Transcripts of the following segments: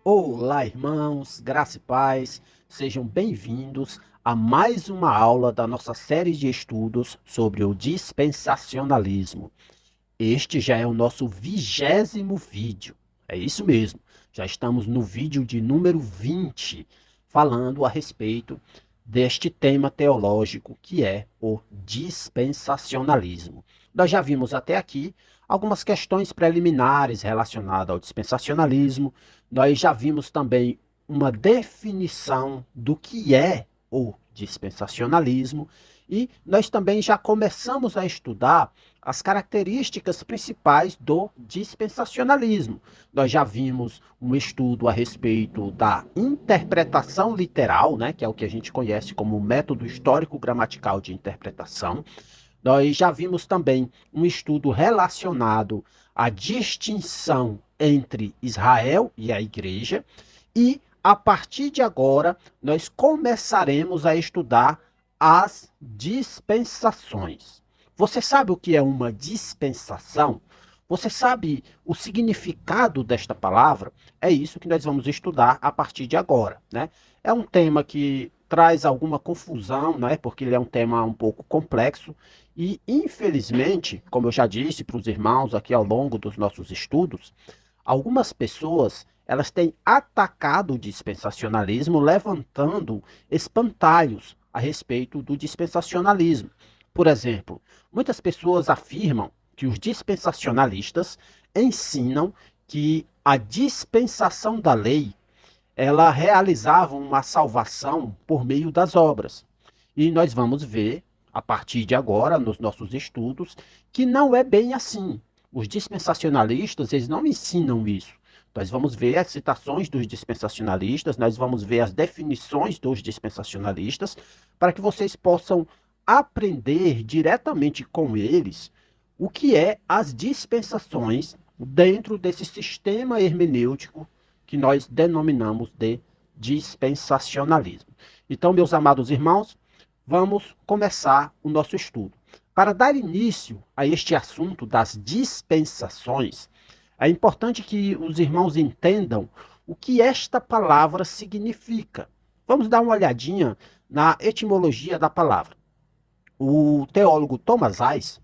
Olá, irmãos, graça e paz, sejam bem-vindos a mais uma aula da nossa série de estudos sobre o dispensacionalismo. Este já é o nosso 20º vídeo, é isso mesmo, já estamos no vídeo de número 20, falando a respeito deste tema teológico que é o dispensacionalismo. Nós já vimos até aqui algumas questões preliminares relacionadas ao dispensacionalismo, nós já vimos também uma definição do que é o dispensacionalismo e nós também já começamos a estudar as características principais do dispensacionalismo. Nós já vimos um estudo a respeito da interpretação literal, né, que é o que a gente conhece como método histórico-gramatical de interpretação. Nós já vimos também um estudo relacionado à distinção entre Israel e a igreja, e a partir de agora nós começaremos a estudar as dispensações. Você sabe o que é uma dispensação? Você sabe o significado desta palavra? É isso que nós vamos estudar a partir de agora, né? É um tema que traz alguma confusão, né? Porque ele é um tema um pouco complexo e, infelizmente, como eu já disse para os irmãos aqui ao longo dos nossos estudos, algumas pessoas elas têm atacado o dispensacionalismo, levantando espantalhos a respeito do dispensacionalismo. Por exemplo, muitas pessoas afirmam que os dispensacionalistas ensinam que a dispensação da lei ela realizava uma salvação por meio das obras. E nós vamos ver, a partir de agora, nos nossos estudos, que não é bem assim. Os dispensacionalistas, eles não ensinam isso. Nós vamos ver as citações dos dispensacionalistas, nós vamos ver as definições dos dispensacionalistas, para que vocês possam aprender diretamente com eles o que é as dispensações dentro desse sistema hermenêutico que nós denominamos de dispensacionalismo. Então, meus amados irmãos, vamos começar o nosso estudo. Para dar início a este assunto das dispensações, é importante que os irmãos entendam o que esta palavra significa. Vamos dar uma olhadinha na etimologia da palavra. O teólogo Thomas Aes,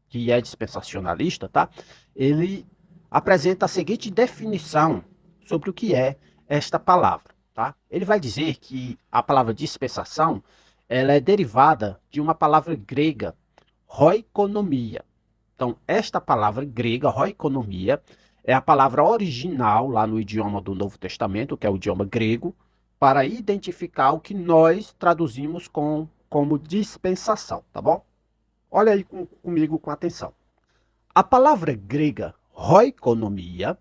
que é dispensacionalista, tá? Ele apresenta a seguinte definição sobre o que é esta palavra, tá? Ele vai dizer que a palavra dispensação, ela é derivada de uma palavra grega, oikonomia. Então, esta palavra grega, oikonomia, é a palavra original lá no idioma do Novo Testamento, que é o idioma grego, para identificar o que nós traduzimos como dispensação, tá bom? Olha aí comigo com atenção. A palavra grega oikonomia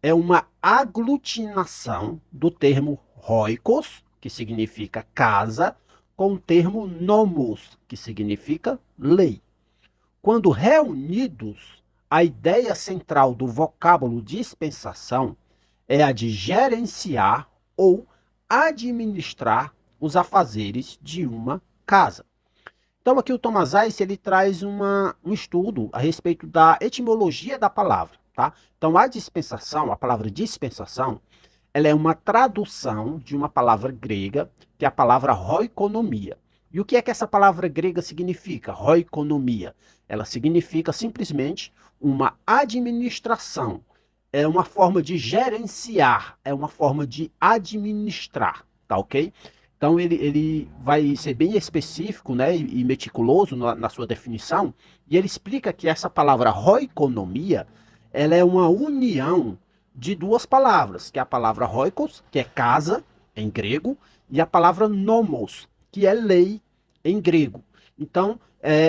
é uma aglutinação do termo oikos, que significa casa, com o termo nomos, que significa lei. Quando reunidos, a ideia central do vocábulo dispensação é a de gerenciar ou administrar os afazeres de uma casa. Então aqui o Thomas Aes, ele traz um estudo a respeito da etimologia da palavra, tá? Então a dispensação, a palavra dispensação, ela é uma tradução de uma palavra grega, que é a palavra oikonomia. E o que é que essa palavra grega significa? Oikonomia. Ela significa simplesmente uma administração, é uma forma de gerenciar, é uma forma de administrar, tá ok? Então ele vai ser bem específico, né, e meticuloso na sua definição, e ele explica que essa palavra oikonomia, ela é uma união de duas palavras, que é a palavra oikos, que é casa, em grego, e a palavra nomos, que é lei, em grego. Então,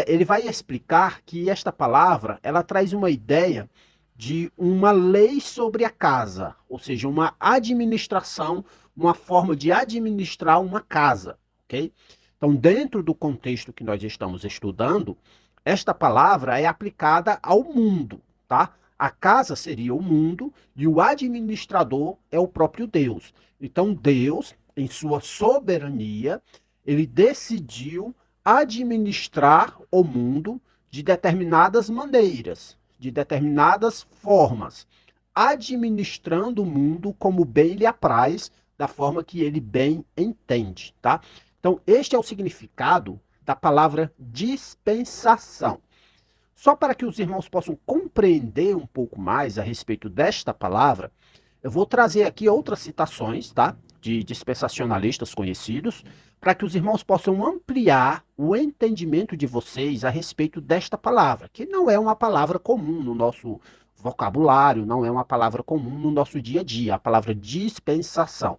ele vai explicar que esta palavra, ela traz uma ideia de uma lei sobre a casa, ou seja, uma administração, uma forma de administrar uma casa, ok? Então, dentro do contexto que nós estamos estudando, esta palavra é aplicada ao mundo, tá? A casa seria o mundo e o administrador é o próprio Deus. Então, Deus, em sua soberania, ele decidiu administrar o mundo de determinadas maneiras, de determinadas formas, administrando o mundo como bem lhe apraz, da forma que ele bem entende, tá? Então, este é o significado da palavra dispensação. Só para que os irmãos possam compreender um pouco mais a respeito desta palavra, eu vou trazer aqui outras citações, tá? De dispensacionalistas conhecidos, para que os irmãos possam ampliar o entendimento de vocês a respeito desta palavra, que não é uma palavra comum no nosso vocabulário, não é uma palavra comum no nosso dia a dia, a palavra dispensação.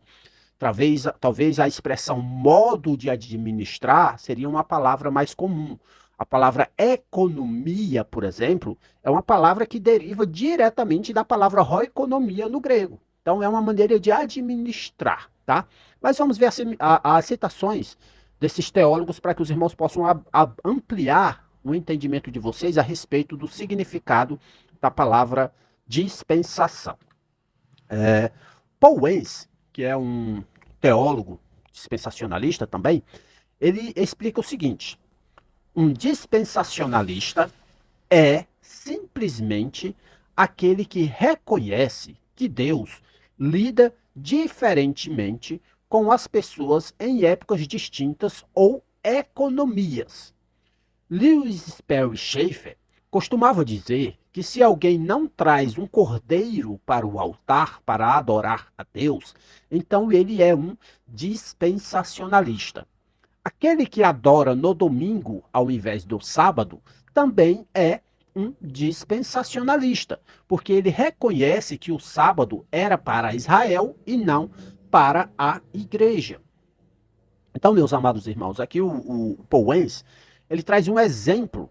Talvez a expressão modo de administrar seria uma palavra mais comum. A palavra economia, por exemplo, é uma palavra que deriva diretamente da palavra oikonomia no grego. Então, é uma maneira de administrar, tá? Mas vamos ver as citações desses teólogos para que os irmãos possam ampliar o entendimento de vocês a respeito do significado da palavra dispensação. Paul Weiss, que é um teólogo dispensacionalista também, ele explica o seguinte: um dispensacionalista é simplesmente aquele que reconhece que Deus lida diferentemente com as pessoas em épocas distintas ou economias. Lewis Sperry Chafer costumava dizer que se alguém não traz um cordeiro para o altar para adorar a Deus, então ele é um dispensacionalista. Aquele que adora no domingo ao invés do sábado também é um dispensacionalista, porque ele reconhece que o sábado era para Israel e não para a igreja. Então, meus amados irmãos, aqui o Paul Weiss, ele traz um exemplo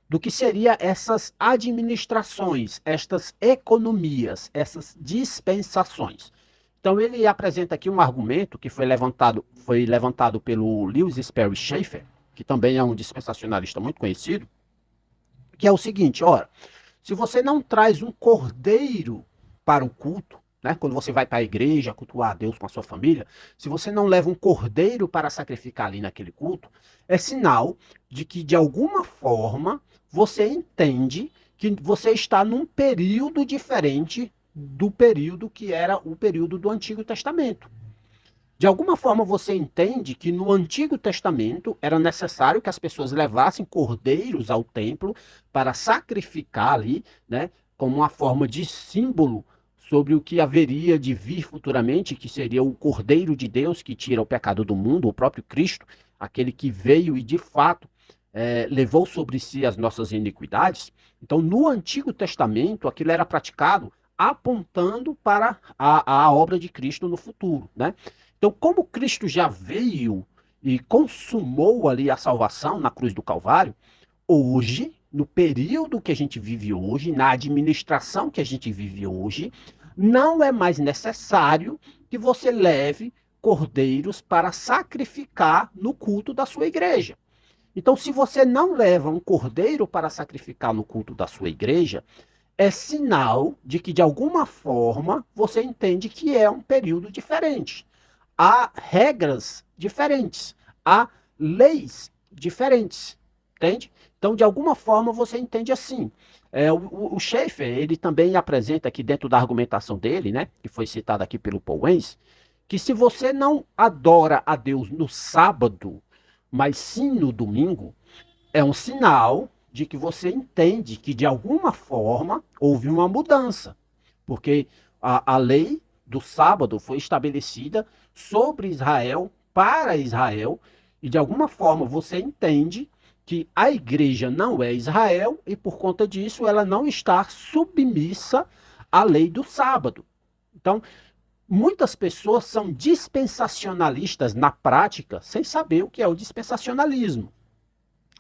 do que seria essas administrações, estas economias, essas dispensações. Então ele apresenta aqui um argumento que foi levantado pelo Lewis Sperry Chafer, que também é um dispensacionalista muito conhecido, que é o seguinte: ora, se você não traz um cordeiro para o culto, né, quando você vai para a igreja cultuar a Deus com a sua família, se você não leva um cordeiro para sacrificar ali naquele culto, é sinal de que de alguma forma você entende que você está num período diferente do período que era o período do Antigo Testamento. De alguma forma você entende que no Antigo Testamento era necessário que as pessoas levassem cordeiros ao templo para sacrificar ali, né, como uma forma de símbolo sobre o que haveria de vir futuramente, que seria o Cordeiro de Deus que tira o pecado do mundo, o próprio Cristo, aquele que veio e de fato levou sobre si as nossas iniquidades. Então, no Antigo Testamento, aquilo era praticado apontando para a obra de Cristo no futuro, né? Então, como Cristo já veio e consumou ali a salvação na cruz do Calvário, hoje, no período que a gente vive hoje, na administração que a gente vive hoje, não é mais necessário que você leve cordeiros para sacrificar no culto da sua igreja. Então, se você não leva um cordeiro para sacrificar no culto da sua igreja, é sinal de que, de alguma forma, você entende que é um período diferente. Há regras diferentes, há leis diferentes, entende? Então, de alguma forma, você entende assim. O Schaeffer, ele também apresenta aqui dentro da argumentação dele, né, que foi citada aqui pelo Paul Weiss, que se você não adora a Deus no sábado, mas sim no domingo, é um sinal de que você entende que, de alguma forma, houve uma mudança. Porque a lei do sábado foi estabelecida sobre Israel, para Israel, e de alguma forma você entende que a igreja não é Israel e, por conta disso, ela não está submissa à lei do sábado. Então, muitas pessoas são dispensacionalistas na prática sem saber o que é o dispensacionalismo,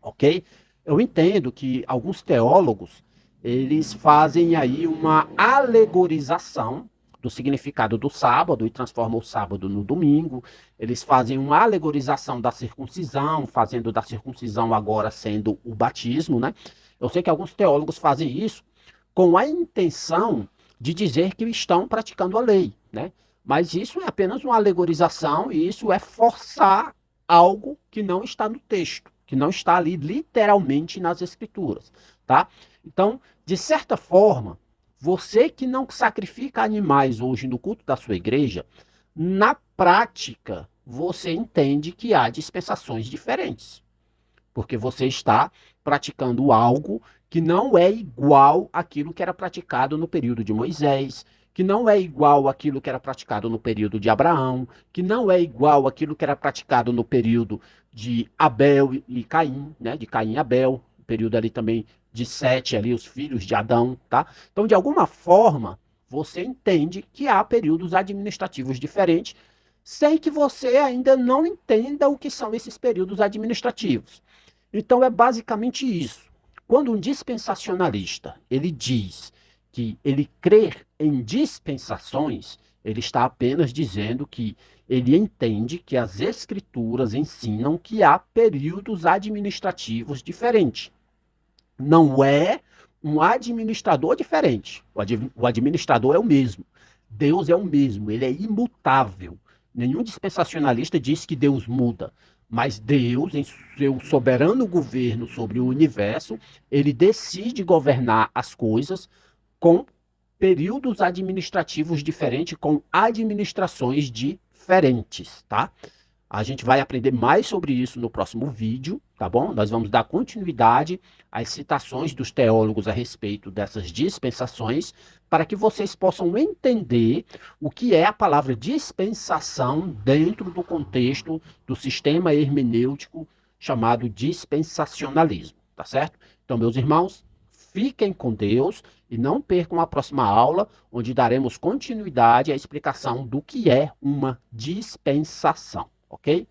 ok? Eu entendo que alguns teólogos, eles fazem aí uma alegorização do significado do sábado e transformam o sábado no domingo. Eles fazem uma alegorização da circuncisão, fazendo da circuncisão agora sendo o batismo, né? Eu sei que alguns teólogos fazem isso com a intenção de dizer que estão praticando a lei, né? Mas isso é apenas uma alegorização e isso é forçar algo que não está no texto, que não está ali literalmente nas escrituras, tá? Então, de certa forma, Você que não sacrifica animais hoje no culto da sua igreja, na prática, você entende que há dispensações diferentes, porque você está praticando algo que não é igual àquilo que era praticado no período de Moisés, que não é igual àquilo que era praticado no período de Abraão, que não é igual àquilo que era praticado no período de Abel e Caim, né, de Caim e Abel, período ali também de Sete, ali os filhos de Adão, tá? Então, de alguma forma, você entende que há períodos administrativos diferentes, sem que você ainda não entenda o que são esses períodos administrativos. Então é basicamente isso. Quando um dispensacionalista ele diz que ele crê em dispensações, ele está apenas dizendo que ele entende que as escrituras ensinam que há períodos administrativos diferentes. Não é um administrador diferente. O administrador é o mesmo. Deus é o mesmo, ele é imutável. Nenhum dispensacionalista diz que Deus muda, mas Deus, em seu soberano governo sobre o universo, ele decide governar as coisas com períodos administrativos diferentes, com administrações diferentes, tá? A gente vai aprender mais sobre isso no próximo vídeo, tá bom? Nós vamos dar continuidade às citações dos teólogos a respeito dessas dispensações, para que vocês possam entender o que é a palavra dispensação dentro do contexto do sistema hermenêutico chamado dispensacionalismo, tá certo? Então, meus irmãos, fiquem com Deus e não percam a próxima aula, onde daremos continuidade à explicação do que é uma dispensação. Ok?